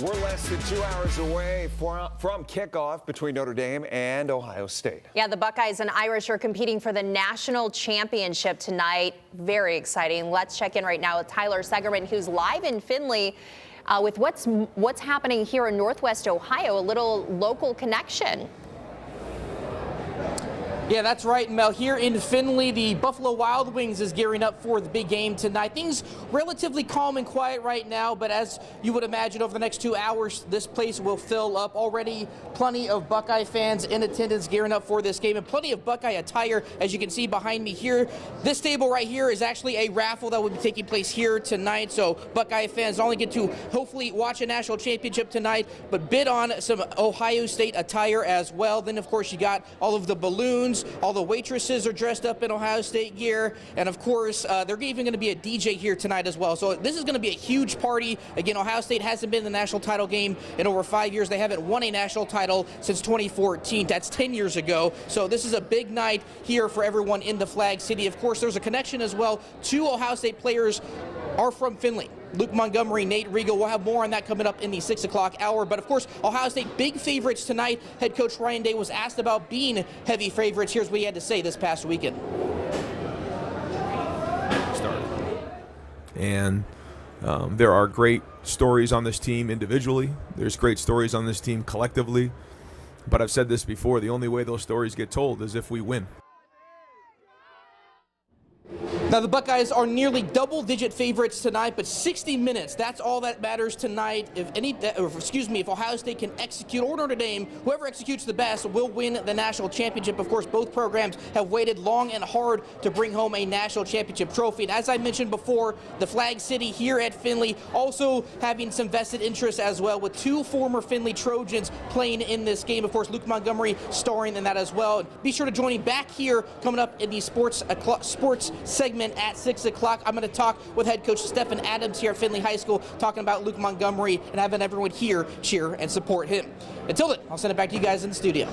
We're less than 2 hours away from kickoff between Notre Dame and Ohio State. Yeah, the Buckeyes and Irish are competing for the national championship tonight. Very exciting. Let's check in right now with Tyler Segerman, who's live in Findlay with what's happening here in Northwest Ohio, a little local connection. Yeah, that's right, Mel. Here in Findlay, the Buffalo Wild Wings is gearing up for the big game tonight. Things relatively calm and quiet right now, but as you would imagine, over the next 2 hours, this place will fill up. Already plenty of Buckeye fans in attendance gearing up for this game, and plenty of Buckeye attire, as you can see behind me here. This table right here is actually a raffle that will be taking place here tonight, so Buckeye fans not only get to hopefully watch a national championship tonight, but bid on some Ohio State attire as well. Then, of course, you got all of the balloons. All the waitresses are dressed up in Ohio State gear, and of course they're even going to be a DJ here tonight as well. So this is going to be a huge party. Again, Ohio State hasn't been in the national title game in over 5 years. They haven't won a national title since 2014. That's 10 years ago. So this is a big night here for everyone in the Flag City. Of course, there's a connection as well. 2 Ohio State players are from Findlay. Luke Montgomery, Nate Regal. We'll have more on that coming up in the 6 o'clock hour. But of course, Ohio State big favorites tonight. Head coach Ryan Day was asked about being heavy favorites. Here's what he had to say this past weekend. And there are great stories on this team individually. There's great stories on this team collectively. But I've said this before, the only way those stories get told is if we win. Now, the Buckeyes are nearly double-digit favorites tonight, but 60 minutes, that's all that matters tonight. If Ohio State can execute, or Notre Dame, whoever executes the best will win the national championship. Of course, both programs have waited long and hard to bring home a national championship trophy. And as I mentioned before, the Flag City here at Findlay also having some vested interest as well, with 2 former Findlay Trojans playing in this game. Of course, Luke Montgomery starring in that as well. And be sure to join me back here coming up in the sports segment at 6 o'clock. I'm going to talk with head coach Stephen Adams here at Findlay High School, talking about Luke Montgomery and having everyone here cheer and support him. Until then, I'll send it back to you guys in the studio.